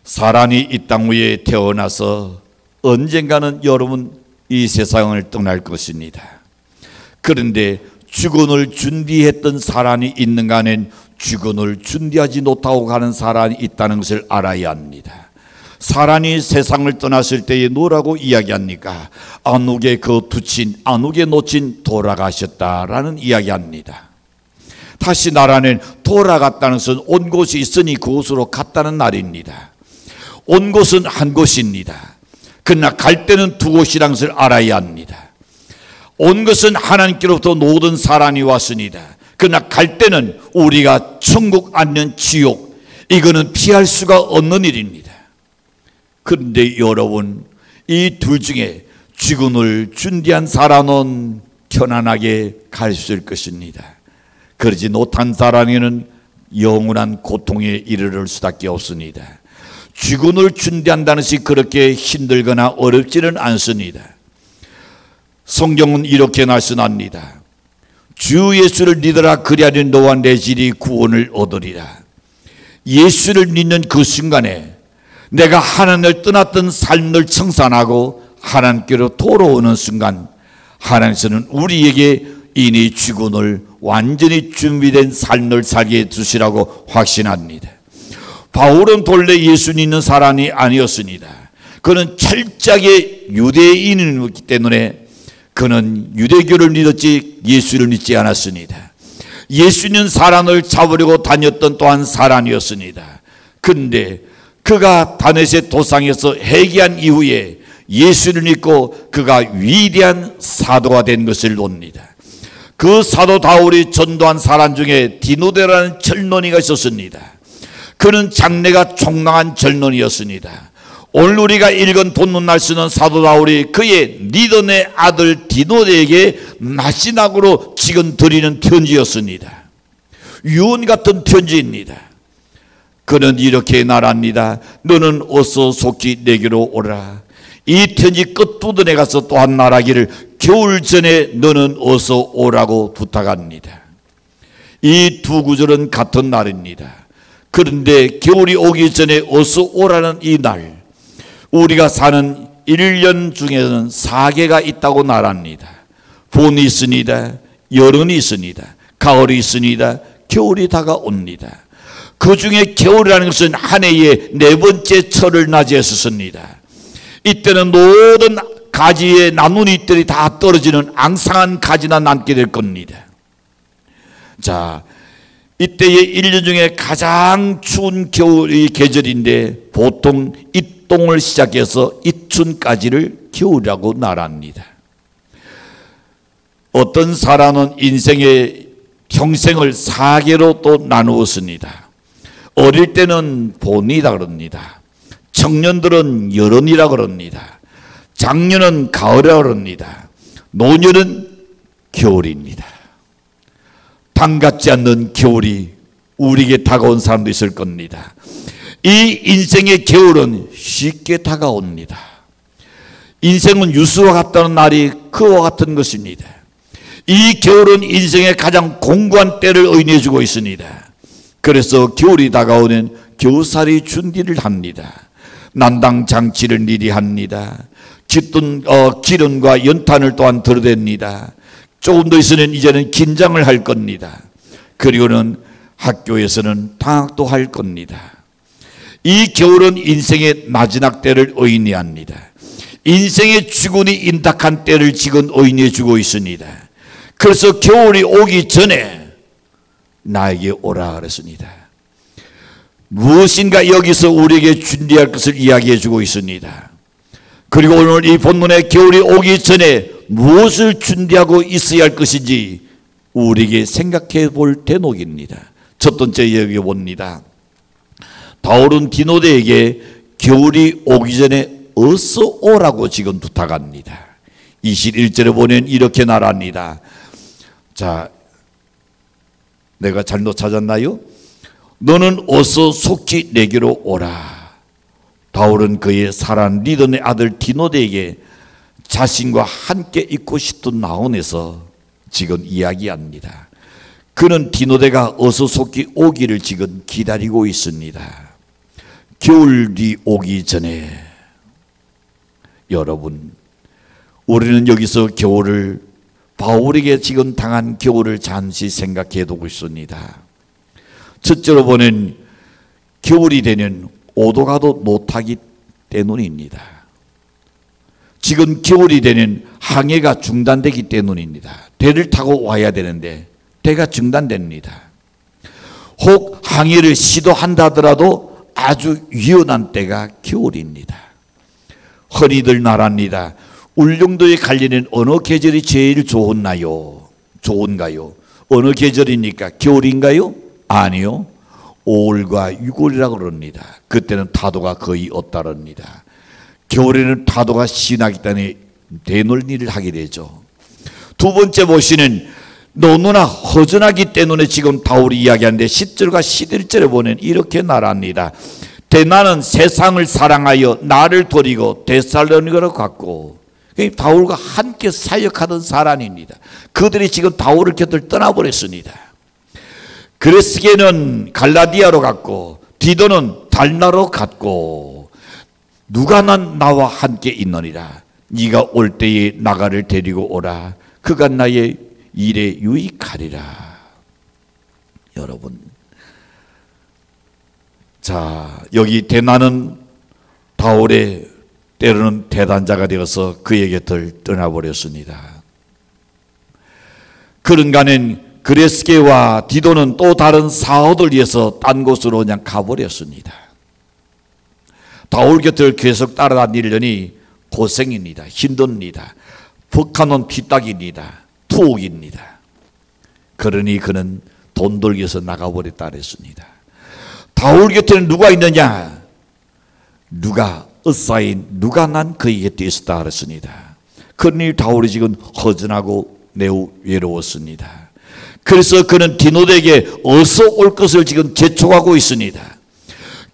사람이 이 땅 위에 태어나서 언젠가는 여러분 이 세상을 떠날 것입니다. 그런데 죽음을 준비했던 사람이 있는가 하면 죽음을 준비하지 못하고 가는 사람이 있다는 것을 알아야 합니다. 사람이 세상을 떠났을 때에 뭐라고 이야기합니까? 안옥에 안옥에 놓친 돌아가셨다라는 이야기합니다. 다시 나라는 돌아갔다는 것은 온 곳이 있으니 그곳으로 갔다는 말입니다. 온 곳은 한 곳입니다. 그러나 갈 때는 두 곳이라는 것을 알아야 합니다. 온 것은 하나님께로부터 모든 사람이 왔습니다. 그러나 갈 때는 우리가 천국 아니면 지옥, 이거는 피할 수가 없는 일입니다. 그런데 여러분, 이 둘 중에 죽음을 준비한 사람은 편안하게 갈 수 있을 것입니다. 그러지 못한 사람에게는 영원한 고통에 이르를 수밖에 없습니다. 죽음을 준비한다는 것이 그렇게 힘들거나 어렵지는 않습니다. 성경은 이렇게 말씀합니다. 주 예수를 믿으라, 그리하면 너와 내 집이 구원을 얻으리라. 예수를 믿는 그 순간에 내가 하나님을 떠났던 삶을 청산하고 하나님께로 돌아오는 순간, 하나님께서는 우리에게 이미 죽음을 완전히 준비된 삶을 살게 두시라고 확신합니다. 바울은 본래 예수 믿는 사람이 아니었습니다. 그는 철저하게 유대인이기 때문에 그는 유대교를 믿었지 예수를 믿지 않았습니다. 예수는 사람을 잡으려고 다녔던 또한 사람이었습니다. 그런데 그가 다메섹 도상에서 회개한 이후에 예수를 믿고 그가 위대한 사도가 된 것을 봅니다. 그 사도 바울이 전도한 사람 중에 디모데라는 젊은이가 있었습니다. 그는 장래가 촉망한 젊은이였습니다. 오늘 우리가 읽은 본문 말씀은 사도 바울이 그의 리더네 아들 디모데에게 마지막으로 지금 드리는 편지였습니다. 유언 같은 편지입니다. 그는 이렇게 말합니다. 너는 어서 속히 내게로 오라. 이 편지 끝부분에 가서 또한 말하기를 겨울 전에 너는 어서 오라고 부탁합니다. 이 두 구절은 같은 말입니다. 그런데 겨울이 오기 전에 어서 오라는 이 날, 우리가 사는 1년 중에는 4개가 있다고 말합니다. 봄이 있습니다. 여름이 있습니다. 가을이 있습니다. 겨울이 다가옵니다. 그 중에 겨울이라는 것은 한 해의 4번째 철을 맞이했었습니다. 이때는 모든 가지의 나뭇잎들이 다 떨어지는 앙상한 가지나 남게 될 겁니다. 자, 이때의 1년 중에 가장 추운 겨울이 계절인데 보통 입동을 시작해서 입춘까지를 겨울이라고 말합니다. 어떤 사람은 인생의 평생을 4개로 또 나누었습니다. 어릴 때는 봄이라 그럽니다. 청년들은 여름이라 그럽니다. 장년은 가을이라 그럽니다. 노년은 겨울입니다. 반갑지 않는 겨울이 우리에게 다가온 사람도 있을 겁니다. 이 인생의 겨울은 쉽게 다가옵니다. 인생은 유수와 같다는 말이 그와 같은 것입니다. 이 겨울은 인생의 가장 공고한 때를 의미해 주고 있습니다. 그래서 겨울이 다가오는 겨우살이 준비를 합니다. 난당 장치를 미리 합니다. 기름과 연탄을 또한 들어댑니다. 조금 더 있으면 이제는 긴장을 할 겁니다. 그리고는 학교에서는 방학도 할 겁니다. 이 겨울은 인생의 마지막 때를 의미합니다. 인생의 죽음이 임박한 때를 지금 의미해 주고 있습니다. 그래서 겨울이 오기 전에 나에게 오라 그랬습니다. 무엇인가 여기서 우리에게 준비할 것을 이야기해 주고 있습니다. 그리고 오늘 이 본문에 겨울이 오기 전에 무엇을 준비하고 있어야 할 것인지 우리에게 생각해 볼 대목입니다. 첫 번째 여기 봅니다. 바울은 디모데에게 겨울이 오기 전에 어서 오라고 지금 부탁합니다. 21절에 보면 이렇게 말합니다. 자, 내가 잘못 찾았나요? 너는 어서 속히 내게로 오라. 바울은 그의 사랑하는 리더의 아들 디모데에게 자신과 함께 있고 싶던 마음에서 지금 이야기합니다. 그는 디모데가 어서 속히 오기를 지금 기다리고 있습니다. 겨울이 오기 전에 여러분, 우리는 여기서 겨울을, 바울에게 지금 당한 겨울을 잠시 생각해 두고 있습니다. 첫째로 보는 겨울이 되면 오도가도 못하기 때문입니다. 지금 겨울이 되면 항해가 중단되기 때문입니다. 배를 타고 와야 되는데 배가 중단됩니다. 혹 항해를 시도한다 하더라도 아주 위험한 때가 겨울입니다. 흔히들 말합니다. 울릉도에 갈리는 어느 계절이 제일 좋은가요? 어느 계절입니까? 겨울인가요? 아니요. 5월과 6월이라고 그럽니다. 그때는 파도가 거의 없다랍니다. 겨울에는 파도가 심하기 때문에 대놀리를 하게 되죠. 두 번째 보시는 너무나 허전하기 때문에 지금 바울이 이야기하는데 10절과 11절에 보면 이렇게 말합니다. 대나는 세상을 사랑하여 나를 버리고 데살로니가로 갔고, 바울과 함께 사역하던 사람입니다. 그들이 지금 바울을 곁을 떠나버렸습니다. 그레스게는 갈라디아로 갔고 디도는 달나로 갔고, 누가 나와 함께 있느니라. 네가 올 때에 나가를 데리고 오라. 그가 나의 일에 유익하리라. 여러분, 자, 여기 대나는 바울의 때로는 대단자가 되어서 그의 곁을 떠나버렸습니다. 그런가는 그레스게와 디도는 또 다른 사업을 위해서 딴 곳으로 그냥 가버렸습니다. 바울 곁을 계속 따라다니려니 고생입니다. 힘듭니다. 북한은 피딱입니다. 투옥입니다. 그러니 그는 돈 벌기 위해서 나가버렸다 그랬습니다. 바울 곁에는 누가 있느냐? 누가 난 그의 곁에 있었다 그랬습니다. 그러니 바울이 지금 허전하고 매우 외로웠습니다. 그래서 그는 디모데에게 어서 올 것을 지금 재촉하고 있습니다.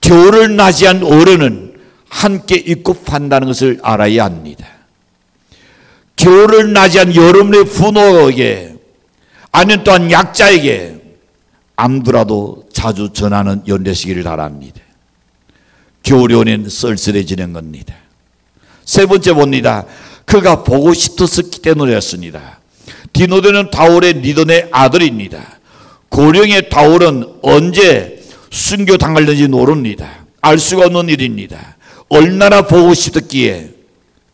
겨울을 맞이한 어른은 함께 입고 판다는 것을 알아야 합니다. 겨울을 맞이한 여러분의 부모에게, 아니면 또한 약자에게 암두라도 자주 전하는 연대시기를 바랍니다. 겨울이 오면 쓸쓸해지는 겁니다. 세 번째 봅니다. 그가 보고 싶었기 때문이었습니다. 디모데는 바울의 리더의 아들입니다. 고령의 바울은 언제 순교당할는지 모릅니다. 알 수가 없는 일입니다. 얼마나 보고 싶었기에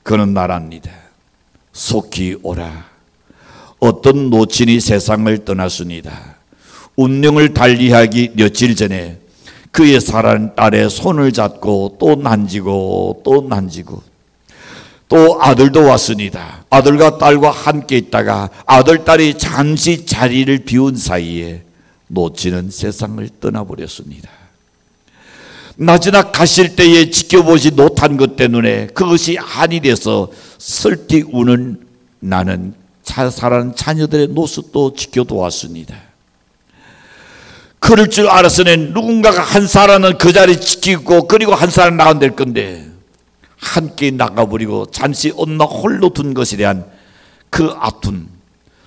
그는 말합니다. 속히 오라. 어떤 노친이 세상을 떠났습니다. 운명을 달리하기 며칠 전에 그의 사랑하는 딸의 손을 잡고 또 난지고 또 아들도 왔습니다. 아들과 딸과 함께 있다가 아들, 딸이 잠시 자리를 비운 사이에 노치는 세상을 떠나버렸습니다. 마지막 가실 때에 지켜보지 못한 것 때문에 그것이 한이 돼서 설틱 우는 나는 사랑하는 자녀들의 모습도 지켜도왔습니다. 그럴 줄 알았으면 누군가가 한 사람은 그 자리 지키고 그리고 한 사람 나가면 될 건데 함께 나가버리고 잠시 엄마 홀로 둔 것에 대한 그 아픔,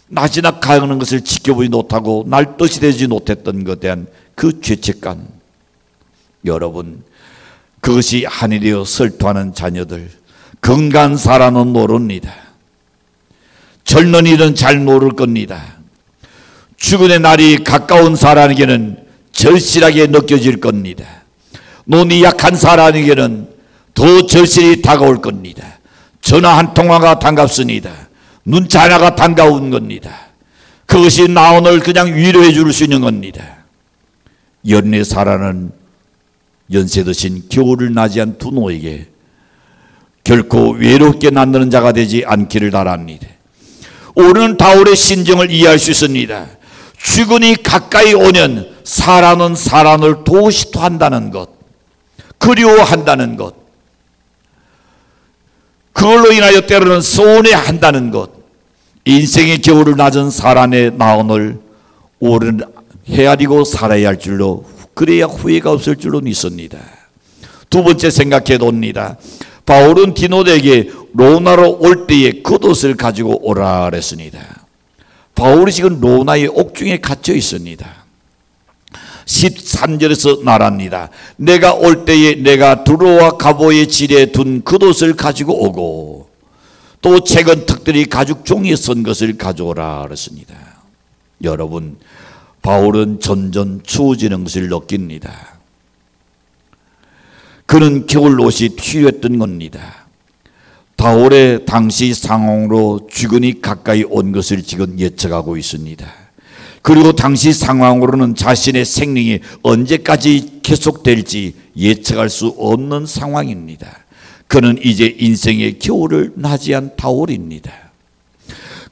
마지막 가는 것을 지켜보지 못하고 날 뜻이 되지 못했던 것에 대한 그 죄책감, 여러분, 그것이 한이 되어 설토하는 자녀들, 건강한 사람은 모릅니다. 젊은이들은 잘 모를 겁니다. 죽음의 날이 가까운 사람에게는 절실하게 느껴질 겁니다. 눈이 약한 사람에게는 더 절실히 다가올 겁니다. 전화 한 통화가 반갑습니다. 문자 하나가 반가운 겁니다. 그것이 나 오늘 그냥 위로해 줄 수 있는 겁니다. 연내 살아는 연세 드신 겨울을 맞이한 두 노에게 결코 외롭게 남는 자가 되지 않기를 바랍니다. 오늘은 바울의 심정을 이해할 수 있습니다. 죽음이 가까이 오면 사람은 사람을 도시토 한다는 것, 그리워한다는 것, 그걸로 인하여 때로는 서운해한다는 것, 인생의 겨울을 맞은 사람의 마음을 오른 헤아리고 살아야 할 줄로, 그래야 후회가 없을 줄로 믿습니다. 두 번째 생각해 봅니다. 바울은 디모데에게 로마로 올 때에 겉옷을 가지고 오라 그랬습니다. 바울이 지금 로마의 옥중에 갇혀 있습니다. 13절에서 말합니다. 내가 올 때에 내가 두로와 가보의 질에 둔 겉옷을 가지고 오고 또 책은 특별히 가죽 종이에 쓴 것을 가져오라 그랬습니다. 여러분, 바울은 점점 추워지는 것을 느낍니다. 그는 겨울 옷이 필요했던 겁니다. 바울의 당시 상황으로 죽음이 가까이 온 것을 지금 예측하고 있습니다. 그리고 당시 상황으로는 자신의 생명이 언제까지 계속될지 예측할 수 없는 상황입니다. 그는 이제 인생의 겨울을 맞이한 바울입니다.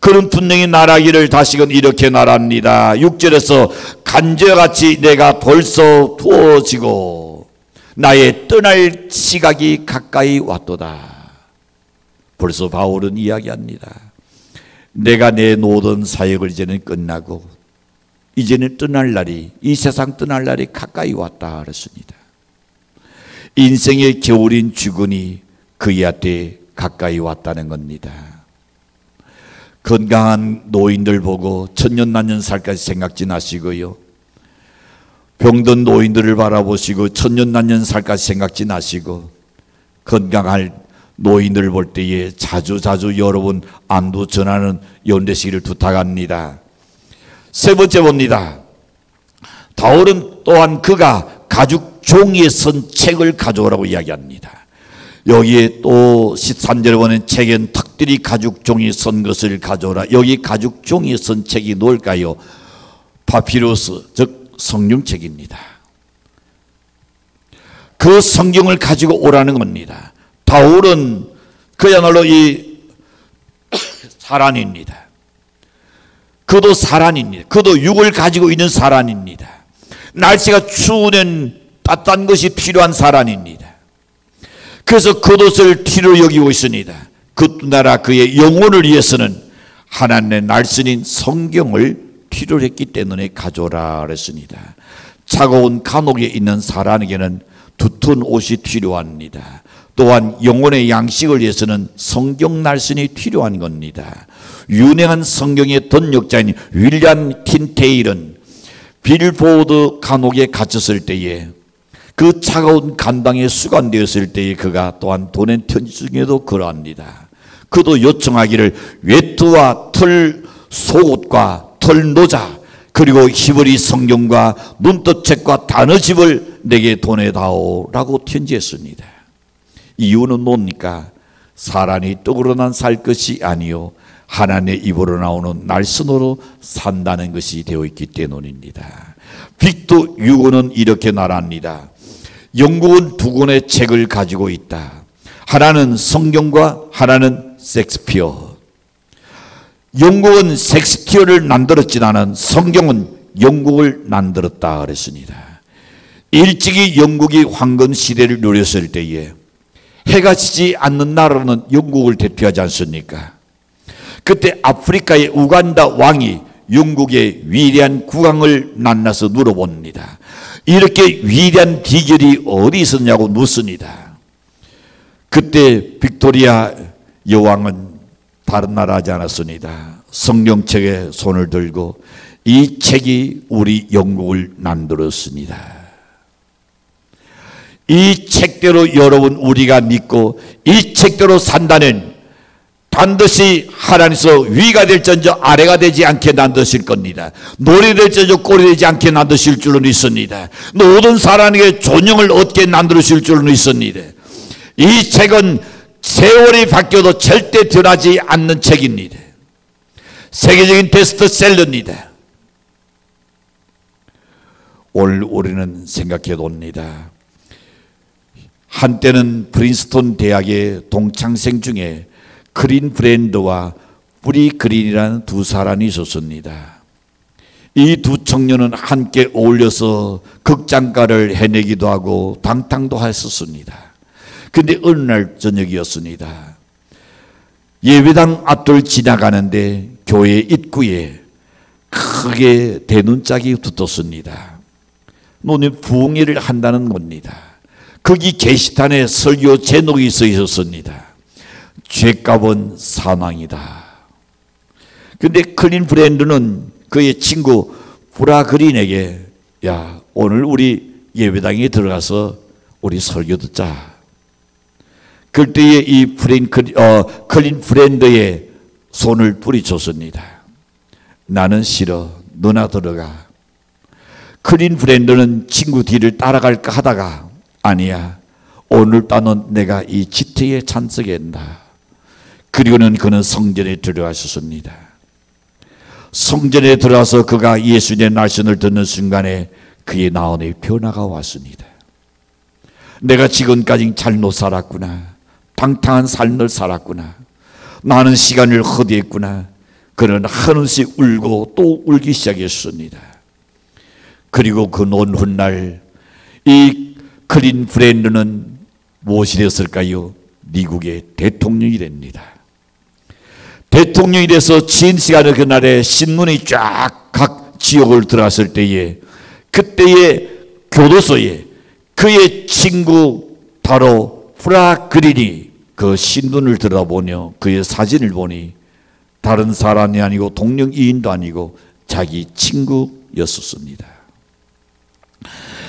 그는 분명히 말하기를 다시금 이렇게 말합니다. 6절에서 간절같이 내가 벌써 부어지고 나의 떠날 시각이 가까이 왔도다. 벌써 바울은 이야기합니다. 내가 내 모든 사역을 이제는 끝나고 이제는 떠날 날이, 이 세상 떠날 날이 가까이 왔다 그랬습니다. 인생의 겨울인 죽음이 그이한테 가까이 왔다는 겁니다. 건강한 노인들 보고 천년만년 살까지 생각지 마시고요. 병든 노인들을 바라보시고 천년만년 살까지 생각지 마시고 건강할 노인들을 볼 때에 자주 여러분 안부 전하는 연대시기를 부탁합니다. 세 번째 봅니다. 바울은 또한 그가 가죽 종이에 쓴 책을 가져오라고 이야기합니다. 여기에 또 13절에 보면 책엔 특별히 가죽 종이에 쓴 것을 가져오라. 여기 가죽 종이에 쓴 책이 뭘까요? 파피루스, 즉 성경책입니다. 그 성경을 가지고 오라는 겁니다. 바울은 그야말로 이 사람입니다. 그도 사람입니다. 그도 육을 가지고 있는 사람입니다. 날씨가 추우면 따뜻한 것이 필요한 사람입니다. 그래서 겉옷을 필요 여기고 있습니다. 그 나라 그의 영혼을 위해서는 하나님의 날선인 성경을 필요로 했기 때문에 가져오라 그랬습니다. 차가운 감옥에 있는 사람에게는 두터운 옷이 필요합니다. 또한 영혼의 양식을 위해서는 성경 날선이 필요한 겁니다. 유명한 성경의 번역자인 윌리엄 틴테일은 빌보드 감옥에 갇혔을 때에 그 차가운 감방에 수감되었을 때에 그가 또한 보낸 편지 중에도 그러합니다. 그도 요청하기를 외투와 털 속옷과 털 모자 그리고 히브리 성경과 문법책과 단어집을 내게 보내다오라고 편지했습니다. 이유는 뭡니까? 사람이 떡으로만 살 것이 아니요 하나님의 입으로 나오는 날선으로 산다는 것이 되어 있기 때문입니다. 빅토 유고는 이렇게 말합니다. 영국은 두 권의 책을 가지고 있다. 하나는 성경과 하나는 셰익스피어. 영국은 셰익스피어를 만들었지만 성경은 영국을 만들었다 그랬습니다. 일찍이 영국이 황금 시대를 누렸을 때에 해가 지지 않는 나라는 영국을 대표하지 않습니까? 그때 아프리카의 우간다 왕이 영국의 위대한 국왕을 만나서 물어봅니다. 이렇게 위대한 비결이 어디 있었냐고 묻습니다. 그때 빅토리아 여왕은 다른 나라 하지 않았습니다. 성경책에 손을 들고 이 책이 우리 영국을 만들었습니다. 이 책대로 여러분 우리가 믿고 이 책대로 산다는 반드시 하나님께서 위가 될지언정 아래가 되지 않게 만드실 겁니다. 노래 될지언정 꼴이 되지 않게 만드실 줄은 있습니다. 모든 사람에게 존영을 얻게 만드실 줄은 있습니다. 이 책은 세월이 바뀌어도 절대 변하지 않는 책입니다. 세계적인 베스트셀러입니다. 오늘 우리는 생각해 봅니다. 한때는 프린스턴 대학의 동창생 중에 그린 브랜드와 뿌리 그린이라는 두 사람이 있었습니다. 이 두 청년은 함께 어울려서 극장가를 해내기도 하고 방탕도 했었습니다. 그런데 어느 날 저녁이었습니다. 예배당 앞을 지나가는데 교회 입구에 크게 대문짝이 붙었습니다. 너는 부흥회를 한다는 겁니다. 거기 게시판에 설교 제목이 써 있었습니다. 죄값은 사망이다. 근데 클린 브랜드는 그의 친구 브라 그린에게 야 오늘 우리 예배당에 들어가서 우리 설교 듣자. 그때에 이 클린 프렌드의 손을 뿌리쳤습니다. 나는 싫어. 너나 들어가. 클린 프렌드는 친구 뒤를 따라갈까 하다가 아니야. 오늘따는 내가 이 집회에 참석한다. 그리고는 그는 성전에 들어가셨습니다. 성전에 들어가서 그가 예수님의 말씀을 듣는 순간에 그의 나온의 변화가 왔습니다. 내가 지금까지 잘못 살았구나. 방탕한 삶을 살았구나. 나는 시간을 허비했구나. 그는 한없이 울고 또 울기 시작했습니다. 그리고 그 논 훗날 이 클린 프렌드는 무엇이 되었을까요? 미국의 대통령이 됩니다. 대통령이 돼서 긴 시간을 그날에 신문이 쫙 각 지역을 들어갔을 때에 그때의 교도소에 그의 친구 바로 프라 그린이 그 신문을 들어보며 그의 사진을 보니 다른 사람이 아니고 동명이인도 아니고 자기 친구였었습니다.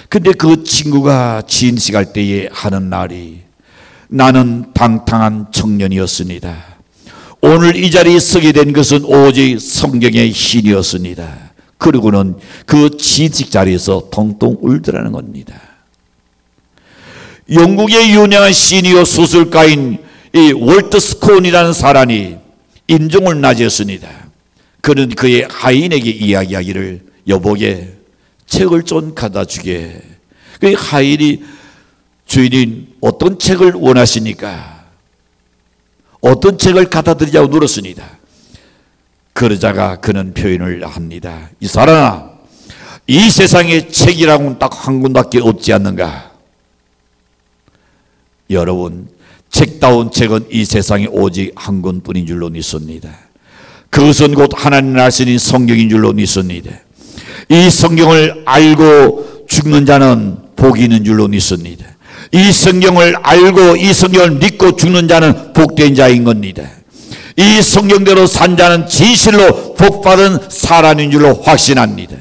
근데 그 친구가 진식할 때에 하는 말이 나는 방탕한 청년이었습니다. 오늘 이 자리에 서게 된 것은 오직 성경의 신이었습니다. 그리고는 그 진식 자리에서 통통 울더라는 겁니다. 영국의 유명한 시니어 소설가인 이 월트 스콘이라는 사람이 인종을 낮이었습니다. 그는 그의 하인에게 이야기하기를 여보게 책을 좀 갖다 주게. 그 하인이 주인인 어떤 책을 원하십니까? 어떤 책을 갖다 드리자고 물었습니다. 그러자가 그는 표현을 합니다. 이 사람아, 이 세상에 책이라고는 딱 한 권밖에 없지 않는가? 여러분, 책다운 책은 이 세상에 오직 한 권뿐인 줄로 믿습니다. 그것은 곧 하나님 말씀인 성경인 줄로 믿습니다. 이 성경을 알고 죽는 자는 복이 있는 줄로 믿습니다. 이 성경을 알고 이 성경을 믿고 죽는 자는 복된 자인 겁니다. 이 성경대로 산 자는 진실로 복받은 사람인 줄로 확신합니다.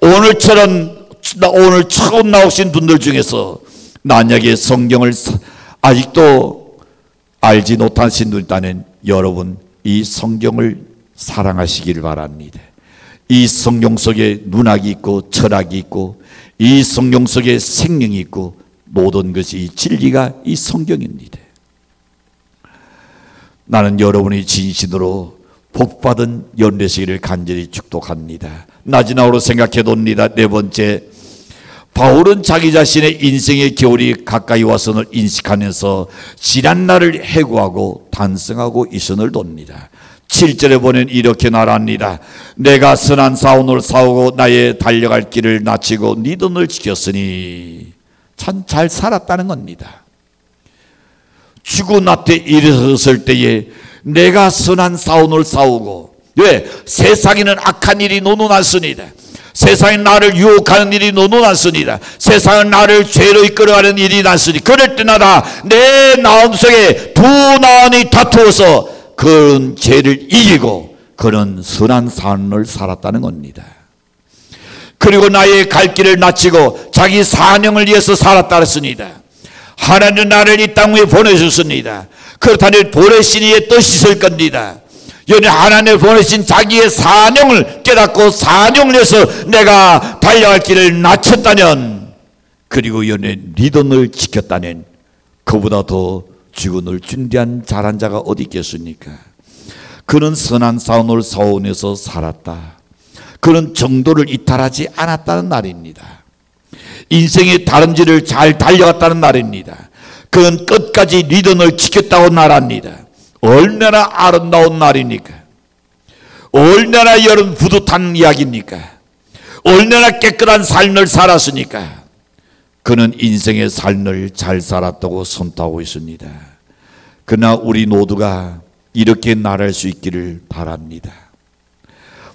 오늘 처음 나오신 분들 중에서 만약에 성경을 아직도 알지 못하신 분 있다면 여러분 이 성경을 사랑하시길 바랍니다. 이 성경 속에 문학이 있고 철학이 있고 이 성경 속에 생명이 있고 모든 것이 진리가 이 성경입니다. 나는 여러분이 진심으로 복받은 연례시기를 간절히 축복합니다. 나지나오로 생각해 봅니다. 네 번째, 바울은 자기 자신의 인생의 겨울이 가까이 와선을 인식하면서 지난 날을 해고하고 단성하고 있음을 돕니다. 7절에 보면 이렇게 말합니다. 내가 선한 싸움을 싸우고 나의 달려갈 길을 마치고 네 돈을 지켰으니 참 잘 살았다는 겁니다. 죽은 앞에 일어섰을 때에 내가 선한 싸움을 싸우고 왜? 세상에는 악한 일이 너무 많습니다. 세상에 나를 유혹하는 일이 너무 많습니다. 세상은 나를 죄로 이끌어가는 일이 많습니다. 그럴 때마다 내 마음속에 두 마음이 다투어서 그런 죄를 이기고 그런 선한 삶을 살았다는 겁니다. 그리고 나의 갈 길을 마치고 자기 사명을 위해서 살았다 했습니다. 하나님 나를 이 땅 위에 보내셨습니다. 그렇다면 보내신 이의 뜻이 있을 겁니다. 여기 하나님 보내신 자기의 사명을 깨닫고 사명을 위해서 내가 달려갈 길을 마쳤다면 그리고 연애 리더를 지켰다면 그보다 더 죽음을 준비한 잘한 자가 어디 있겠습니까? 그는 선한 싸움을 싸우면서 살았다. 그는 정도를 이탈하지 않았다는 말입니다. 인생의 다름질을 잘 달려갔다는 말입니다. 그는 끝까지 리더를 지켰다고 말합니다. 얼마나 아름다운 말입니까? 얼마나 여러분 뿌듯한 이야기입니까? 얼마나 깨끗한 삶을 살았으니까 그는 인생의 삶을 잘 살았다고 선포하고 있습니다. 그러나 우리 모두가 이렇게 말할 수 있기를 바랍니다.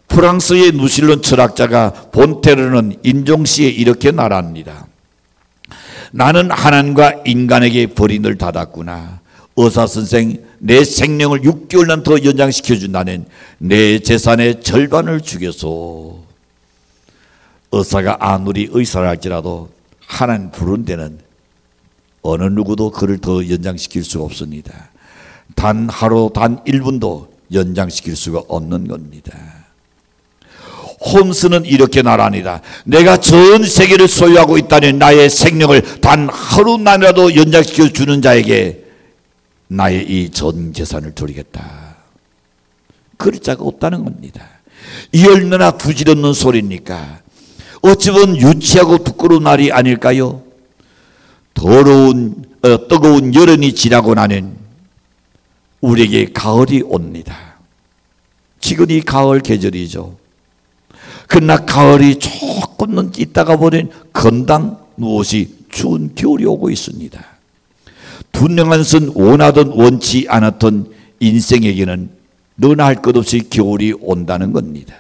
프랑스의 누실론 철학자가 본테르는 인종시에 이렇게 말합니다. 나는 하나님과 인간에게 벌인을 닫았구나. 의사선생 내 생명을 6개월만 더 연장시켜준다는 내 재산의 절반을 주겠소. 의사가 아무리 의사를 할지라도 하나님 부른 데는 어느 누구도 그를 더 연장시킬 수가 없습니다. 단 하루 단 1분도 연장시킬 수가 없는 겁니다. 홈스는 이렇게 말합니다. 내가 전 세계를 소유하고 있다는 나의 생명을 단 하루만이라도 연장시켜 주는 자에게 나의 이 전 재산을 드리겠다. 그럴 자가 없다는 겁니다. 이 얼마나 부질없는 소리입니까? 어찌 보면 유치하고 부끄러운 말이 아닐까요? 뜨거운 여름이 지나고 나는 우리에게 가을이 옵니다. 지금 이 가을 계절이죠. 그러나 가을이 조금은 있다가 보면 건당 무엇이 추운 겨울이 오고 있습니다. 분명한 것은 원하던 원치 않았던 인생에게는 너나 할 것 없이 겨울이 온다는 겁니다.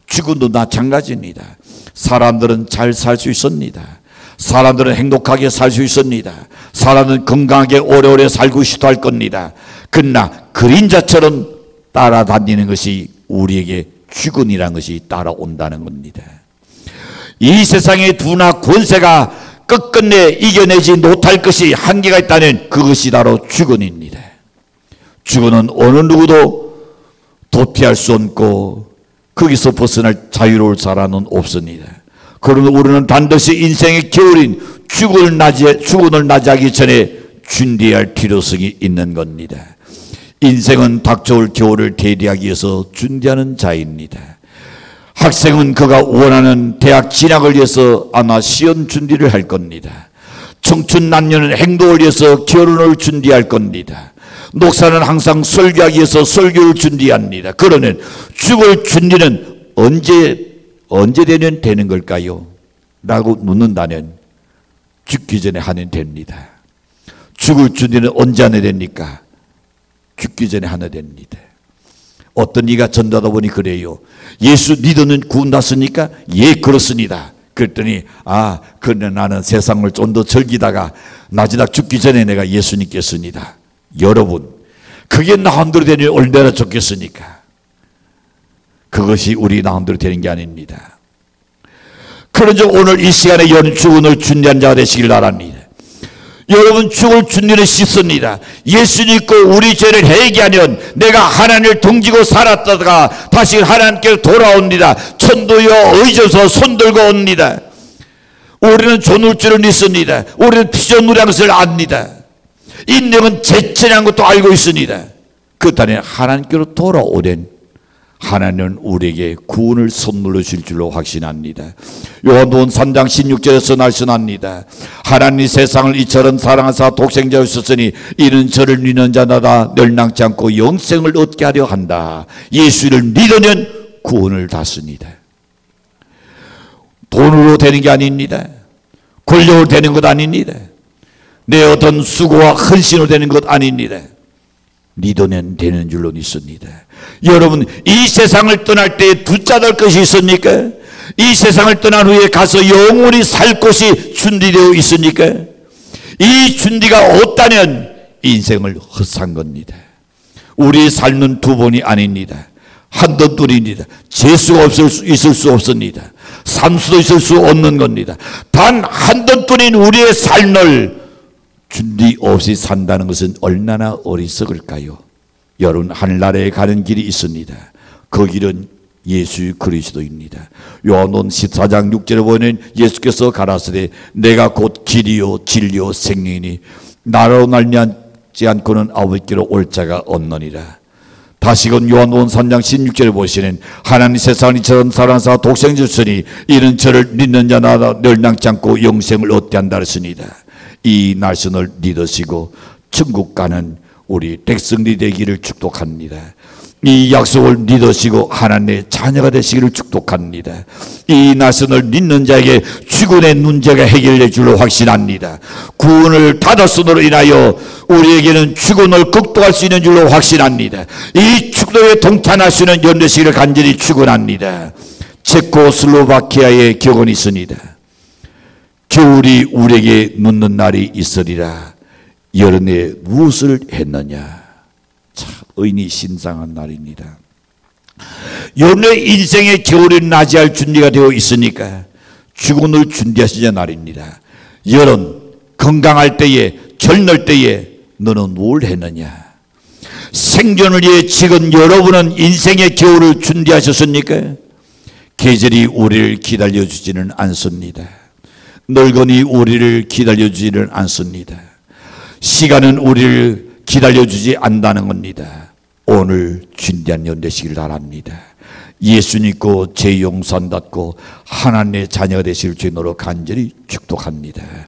죽음도 마찬가지입니다. 사람들은 잘 살 수 있습니다. 사람들은 행복하게 살 수 있습니다. 사람은 건강하게 오래오래 살고 싶어 할 겁니다. 그러나 그림자처럼 따라다니는 것이 우리에게 죽음이라는 것이 따라온다는 겁니다. 이 세상의 두나 권세가 끝끝내 이겨내지 못할 것이 한계가 있다는 그것이 바로 죽음입니다. 죽음은 어느 누구도 도피할 수 없고 거기서 벗어날 자유로울 사람은 없습니다. 그러면 우리는 반드시 인생의 겨울인 죽음을 맞이하기 전에 준비해야 할 필요성이 있는 겁니다. 인생은 닥쳐올 겨울을 대비하기 위해서 준비하는 자입니다. 학생은 그가 원하는 대학 진학을 위해서 아마 시험 준비를 할 겁니다. 청춘 남녀는 행복을 위해서 결혼을 준비할 겁니다. 목사는 항상 설교하기 위해서 설교를 준비합니다. 그러면 죽을 준비는 언제 되는 걸까요? 라고 묻는다면 죽기 전에 하면 됩니다. 죽을 준비는 언제 하면 됩니까? 죽기 전에 하면 됩니다. 어떤 이가 전도하다 보니 그래요. 예수 믿으면 구원받습니까? 예, 그렇습니다. 그랬더니 그런데 나는 세상을 좀 더 즐기다가 마지막 죽기 전에 내가 예수 믿겠습니다. 여러분, 그게 나음대로 되니 얼마나 좋겠습니까? 그것이 우리 마음대로 되는 게 아닙니다. 그런즉 오늘 이 시간에 여러분 죽음을 준비한 자가 되시길 바랍니다. 여러분 죽을 준비는 쉽습니다. 예수 믿고 우리 죄를 회개하면 내가 하나님을 등지고 살았다가 다시 하나님께 돌아옵니다. 천도여 의져서 손들고 옵니다. 우리는 존울 줄을 믿습니다. 우리는 피조물이라는 것을 압니다. 인생은 재천이라는 것도 알고 있습니다. 그렇다면 하나님께로 돌아오는 하나님은 우리에게 구원을 선물로 줄 줄로 확신합니다. 요한복음 3장 16절에서 말씀합니다. 하나님이 세상을 이처럼 사랑하사 독생자를 주셨으니 이는 저를 믿는 자마다 멸망치 않고 영생을 얻게 하려 한다. 예수를 믿으면 구원을 받습니다. 돈으로 되는 게 아닙니다. 권력으로 되는 것 아닙니다. 내 어떤 수고와 헌신으로 되는 것 아닙니다. 믿으면 되는 줄로 믿습니다. 여러분, 이 세상을 떠날 때 붙잡을 것이 있습니까? 이 세상을 떠난 후에 가서 영원히 살 곳이 준비되어 있습니까? 이 준비가 없다면 인생을 헛산 겁니다. 우리 삶은 두 번이 아닙니다. 한 번뿐입니다. 재수가 있을 수 없습니다. 삼수도 있을 수 없는 겁니다. 단 한 번뿐인 우리의 삶을 준비 없이 산다는 것은 얼마나 어리석을까요? 여러분, 하늘나라에 가는 길이 있습니다. 그 길은 예수 그리스도입니다. 요한복음 14장 6절에 보면 예수께서 가라사대 내가 곧 길이요 진리요 생명이니 나로 말미암지 않고는 아버지께로 올 자가 없느니라. 다시금 요한복음 3장 16절에 보시는 하나님 세상을 이처럼 사랑하사 독생자를 주시니 이는 저를 믿는 자마다 멸망치 않고 영생을 얻게 한다 했습니다. 이 말씀을 믿으시고 천국 가는 우리 백성들이 되기를 축복합니다. 이 약속을 믿으시고 하나님의 자녀가 되시기를 축복합니다. 이 말씀을 믿는 자에게 죽음의 문제가 해결될 줄로 확신합니다. 구원을 받았음으로 인하여 우리에게는 죽음을 극복할 수 있는 줄로 확신합니다. 이 축도에 동참할 수 있는 연 되시기를 간절히 축원합니다. 체코슬로바키아의 격언이 있습니다. 겨울이 우리에게 묻는 날이 있으리라. 여름에 무엇을 했느냐. 참 의미 신상한 날입니다. 여러분의 인생의 겨울을 맞이할 준비가 되어 있으니까 죽음을 준비하시는 날입니다. 여러분, 건강할 때에, 젊을 때에 너는 뭘 했느냐? 생존을 위해 지금 여러분은 인생의 겨울을 준비하셨습니까? 계절이 우리를 기다려주지는 않습니다. 늙은이 우리를 기다려주지는 않습니다. 시간은 우리를 기다려주지 않는다는 겁니다. 오늘 준비한 연 되시길 바랍니다. 예수 믿고 제 용산 받고 하나님의 자녀가 되실 주님으로 간절히 축복합니다.